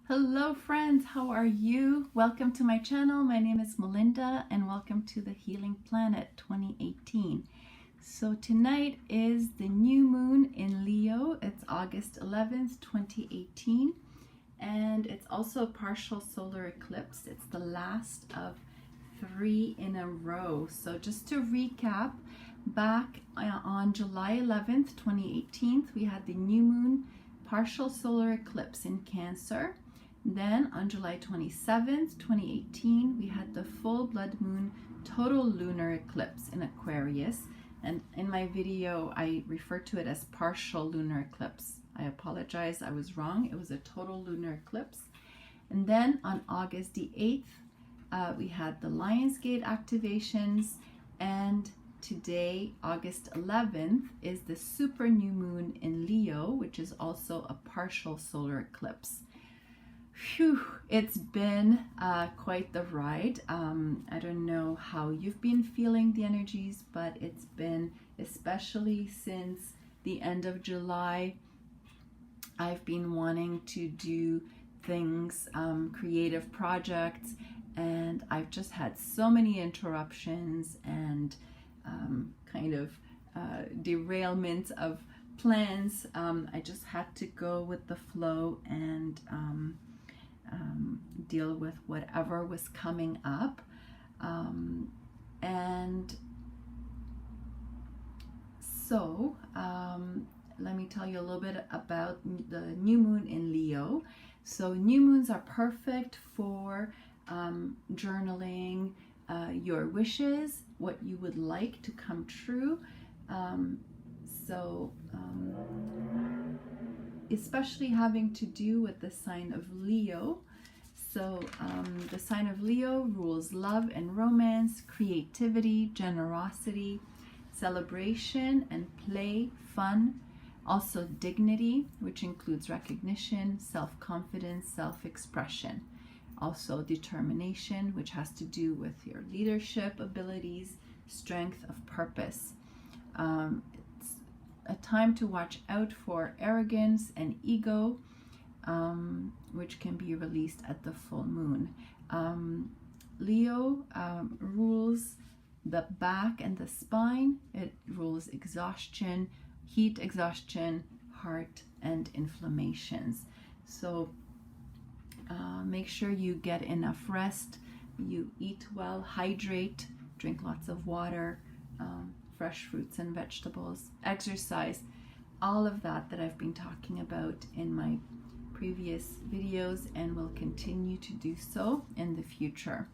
Hello friends, how are you? Welcome to my channel. My name is Melinda and welcome to the Healing Planet 2018. So tonight is the new moon in Leo. It's August 11th, 2018, and it's also a partial solar eclipse. It's the last of 3 in a row. So just to recap, back on July 11th, 2018, we had the new moon partial solar eclipse in Cancer. Then on July 27th, 2018, we had the full blood moon total lunar eclipse in Aquarius. And in my video, I refer to it as partial lunar eclipse. I apologize, I was wrong. It was a total lunar eclipse. And then on August the 8th, we had the Lionsgate activations. And today, August 11th, is the super new moon in Leo, which is also a partial solar eclipse. Phew, it's been quite the ride. I don't know how you've been feeling the energies, but it's been, especially since the end of July, I've been wanting to do things, creative projects, and I've just had so many interruptions and derailments of plans. I just had to go with the flow and deal with whatever was coming up. Let me tell you a little bit about the new moon in Leo. So new moons are perfect for journaling your wishes, what you would like to come true. Especially having to do with the sign of Leo. So the sign of Leo rules love and romance, creativity, generosity, celebration and play, fun, also dignity, which includes recognition, self-confidence, self-expression, also determination, which has to do with your leadership abilities, strength of purpose. It's a time to watch out for arrogance and ego, which can be released at the full moon. Leo rules the back and the spine. It rules exhaustion, heat exhaustion, heart, and inflammations. So make sure you get enough rest, you eat well, hydrate, drink lots of water, fresh fruits and vegetables, exercise, all of that I've been talking about in my previous videos and will continue to do so in the future.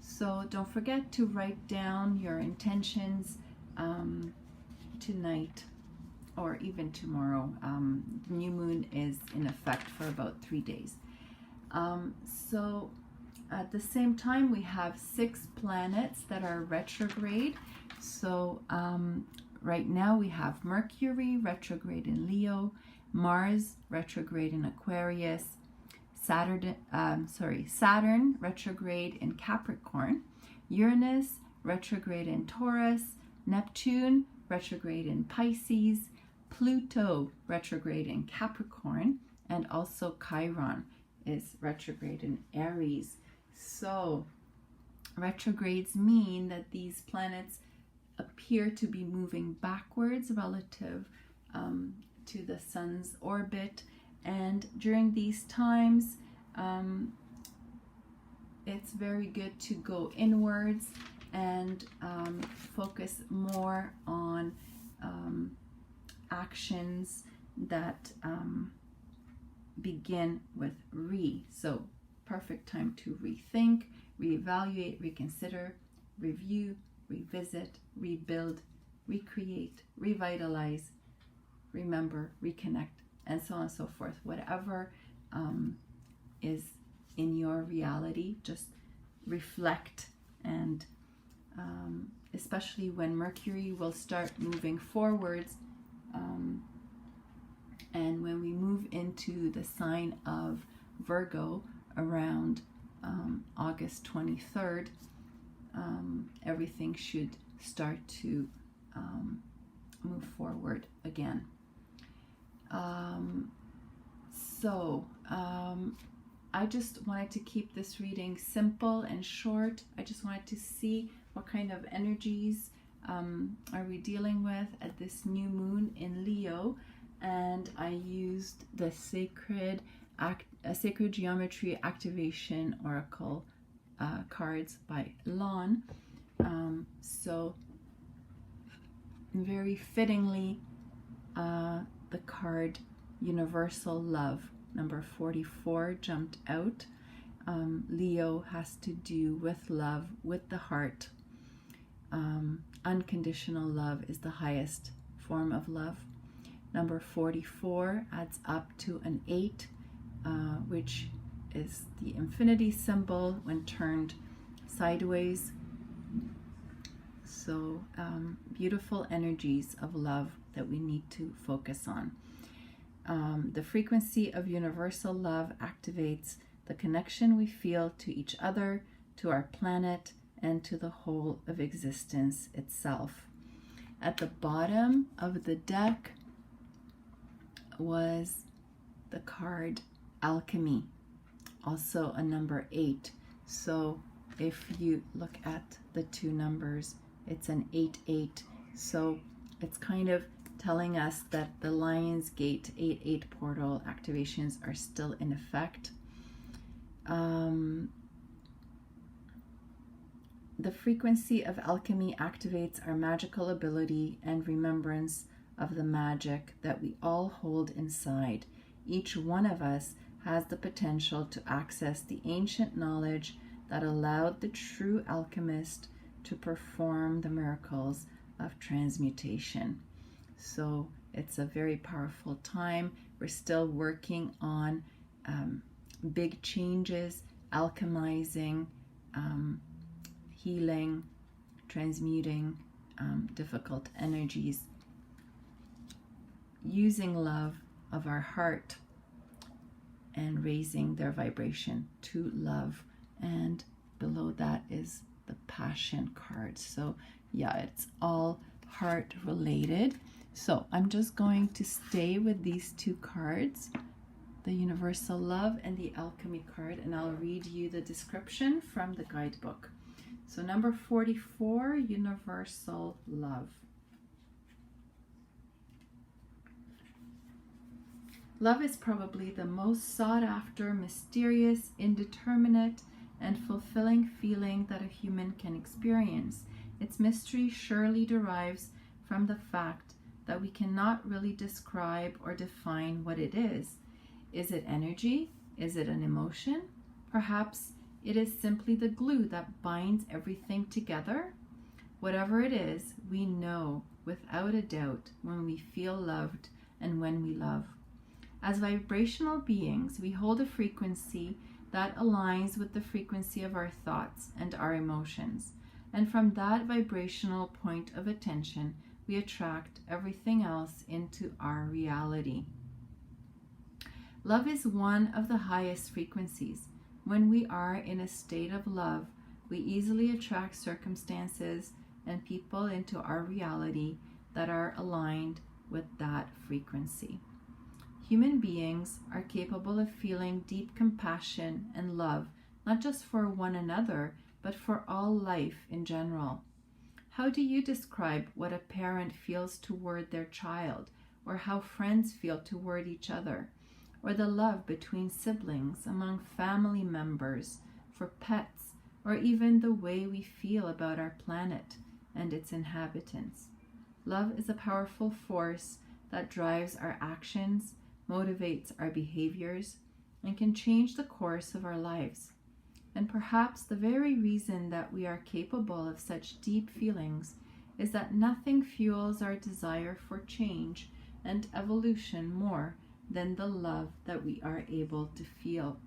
So don't forget to write down your intentions tonight or even tomorrow. The new moon is in effect for about 3 days. So at the same time, we have 6 planets that are retrograde. So right now we have Mercury retrograde in Leo, Mars retrograde in Aquarius, Saturn retrograde in Capricorn, Uranus retrograde in Taurus, Neptune retrograde in Pisces, Pluto retrograde in Capricorn, and also Chiron is retrograde in Aries. So retrogrades mean that these planets appear to be moving backwards relative to the sun's orbit, and during these times it's very good to go inwards and focus more on actions that begin with re. So perfect time to rethink, reevaluate, reconsider, review, revisit, rebuild, recreate, revitalize, remember, reconnect, and so on and so forth. Whatever is in your reality, just reflect. And especially when Mercury will start moving forwards, and when we move into the sign of Virgo around August 23rd, everything should start to move forward again. I just wanted to keep this reading simple and short. I just wanted to see what kind of energies are we dealing with at this new moon in Leo, and I used the Sacred Geometry Activation Oracle cards by Lon. So very fittingly, the card Universal Love, number 44, jumped out. Leo has to do with love, with the heart. Unconditional love is the highest form of love. Number 44 adds up to an 8, which is the infinity symbol when turned sideways. So beautiful energies of love that we need to focus on. The frequency of universal love activates the connection we feel to each other, to our planet, and to the whole of existence itself. At the bottom of the deck was the card Alchemy, also a number 8. So if you look at the two numbers, it's an 8-8. So it's kind of telling us that the Lion's Gate 8-8 portal activations are still in effect. The frequency of alchemy activates our magical ability and remembrance of the magic that we all hold inside. Each one of us has the potential to access the ancient knowledge that allowed the true alchemist to perform the miracles of transmutation. So it's a very powerful time. We're still working on big changes, alchemizing, healing, transmuting difficult energies, using love of our heart and raising their vibration to love. And below that is the Passion card. So yeah, it's all heart related. So I'm just going to stay with these two cards, the Universal Love and the Alchemy card, and I'll read you the description from the guidebook. So number 44, Universal Love. Love is probably the most sought after, mysterious, indeterminate, and fulfilling feeling that a human can experience. Its mystery surely derives from the fact that we cannot really describe or define what it is. Is it energy? Is it an emotion? Perhaps it is simply the glue that binds everything together. Whatever it is, we know without a doubt when we feel loved and when we love. As vibrational beings, we hold a frequency that aligns with the frequency of our thoughts and our emotions. And from that vibrational point of attention, we attract everything else into our reality. Love is one of the highest frequencies. When we are in a state of love, we easily attract circumstances and people into our reality that are aligned with that frequency. Human beings are capable of feeling deep compassion and love, not just for one another, but for all life in general. How do you describe what a parent feels toward their child, or how friends feel toward each other, or the love between siblings, among family members, for pets, or even the way we feel about our planet and its inhabitants? Love is a powerful force that drives our actions, motivates our behaviors, and can change the course of our lives. And perhaps the very reason that we are capable of such deep feelings is that nothing fuels our desire for change and evolution more than the love that we are able to feel.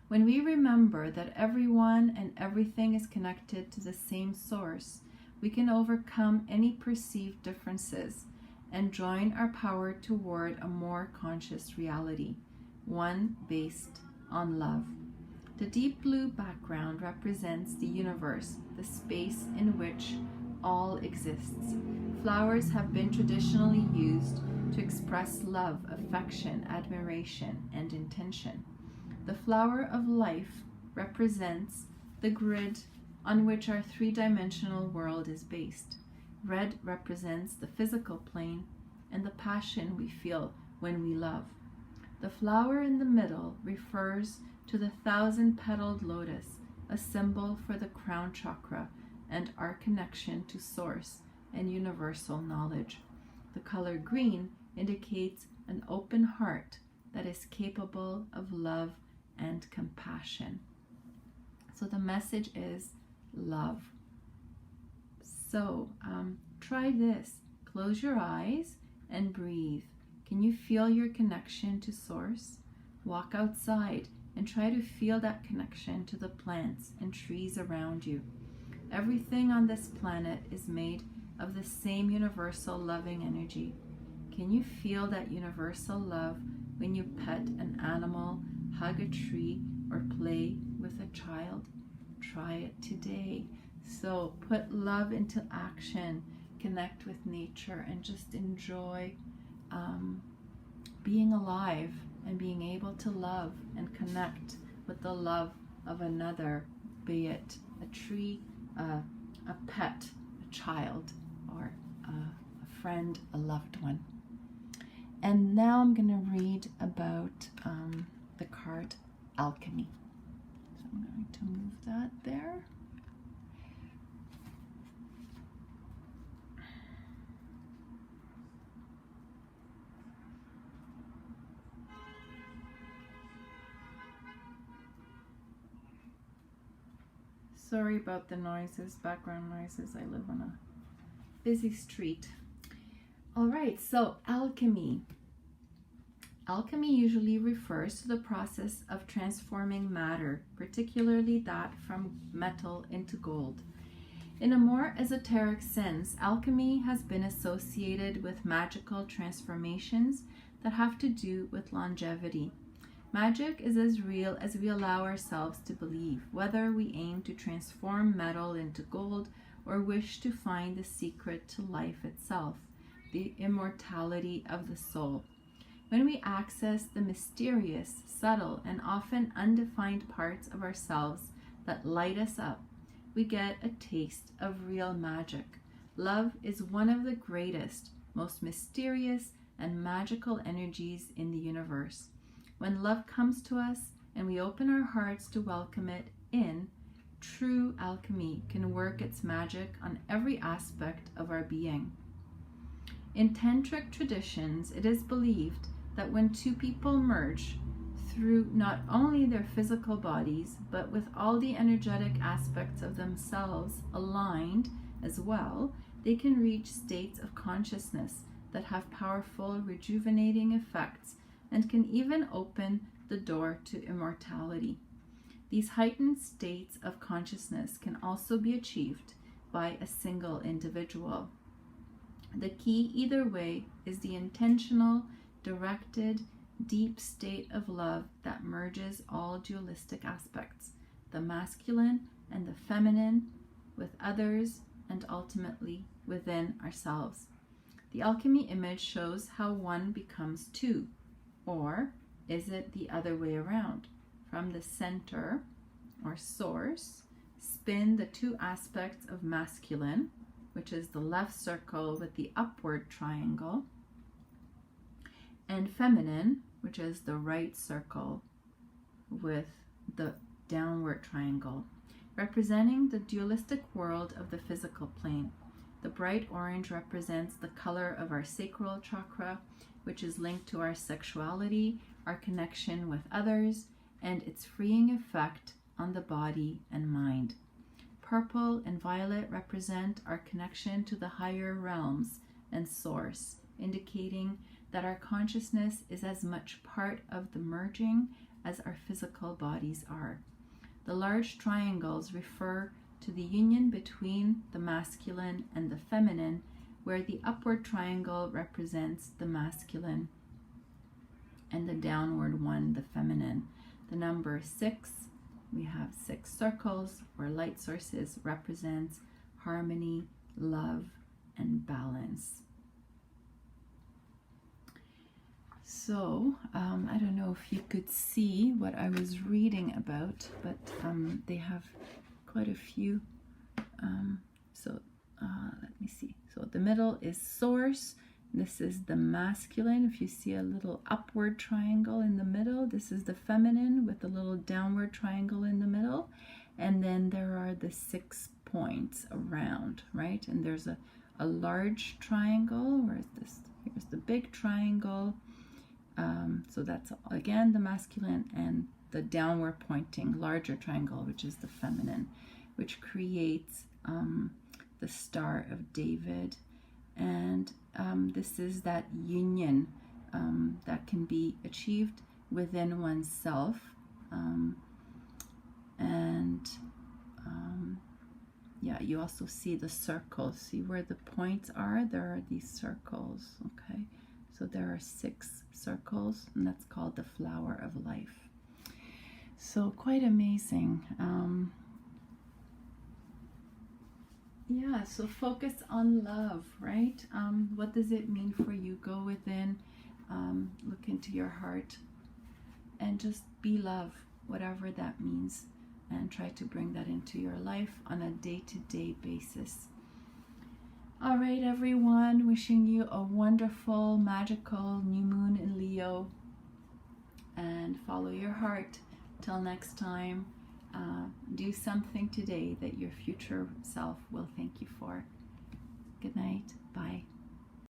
When we remember that everyone and everything is connected to the same source, we can overcome any perceived differences and join our power toward a more conscious reality, one based on love. The deep blue background represents the universe, the space in which all exists. Flowers have been traditionally used to express love, affection, admiration, and intention. The flower of life represents the grid on which our three-dimensional world is based. Red represents the physical plane and the passion we feel when we love. The flower in the middle refers to the 1,000-petaled lotus, a symbol for the crown chakra and our connection to source and universal knowledge. The color green indicates an open heart that is capable of love and compassion. So the message is love. So try this. Close your eyes and breathe. Can you feel your connection to source? Walk outside and try to feel that connection to the plants and trees around you. Everything on this planet is made of the same universal loving energy. Can you feel that universal love when you pet an animal, hug a tree, or play with a child? Try it today. So put love into action, connect with nature, and just enjoy being alive and being able to love and connect with the love of another, be it a tree, a pet, a child, or a friend, a loved one. And now I'm going to read about the card Alchemy. So I'm going to move that there. Sorry about the noises, background noises. I live on a busy street. All right, so alchemy. Alchemy usually refers to the process of transforming matter, particularly that from metal into gold. In a more esoteric sense, alchemy has been associated with magical transformations that have to do with longevity. Magic is as real as we allow ourselves to believe, whether we aim to transform metal into gold or wish to find the secret to life itself, the immortality of the soul. When we access the mysterious, subtle, and often undefined parts of ourselves that light us up, we get a taste of real magic. Love is one of the greatest, most mysterious, and magical energies in the universe. When love comes to us and we open our hearts to welcome it in, true alchemy can work its magic on every aspect of our being. In tantric traditions, it is believed that when two people merge through not only their physical bodies, but with all the energetic aspects of themselves aligned as well, they can reach states of consciousness that have powerful rejuvenating effects and can even open the door to immortality. These heightened states of consciousness can also be achieved by a single individual. The key either way is the intentional, directed, deep state of love that merges all dualistic aspects, the masculine and the feminine, with others and ultimately within ourselves. The alchemy image shows how one becomes two. Or is it the other way around? From the center or source, spin the two aspects of masculine, which is the left circle with the upward triangle, and feminine, which is the right circle with the downward triangle, representing the dualistic world of the physical plane. The bright orange represents the color of our sacral chakra, which is linked to our sexuality, our connection with others, and its freeing effect on the body and mind. Purple and violet represent our connection to the higher realms and source, indicating that our consciousness is as much part of the merging as our physical bodies are. The large triangles refer to the union between the masculine and the feminine, where the upward triangle represents the masculine and the downward one, the feminine. The number 6, we have 6 circles or light sources, represents harmony, love, and balance. So I don't know if you could see what I was reading about, but they have quite a few. Let me see. So the middle is source. This is the masculine. If you see a little upward triangle in the middle, this is the feminine with a little downward triangle in the middle. And then there are the 6 points around, right? And there's a large triangle. Where is this? Here's the big triangle. So that's again the masculine, and the downward pointing larger triangle, which is the feminine, which creates the Star of David. And this is that union that can be achieved within oneself. Yeah, you also see the circles. See where the points are? There are these circles, okay? So there are 6 circles, and that's called the flower of life. So quite amazing. Yeah, so focus on love, right? What does it mean for you? Go within, look into your heart, and just be love, whatever that means, and try to bring that into your life on a day-to-day basis. All right, everyone, wishing you a wonderful, magical new moon in Leo, and follow your heart. Till next time, do something today that your future self will thank you for. Good night. Bye.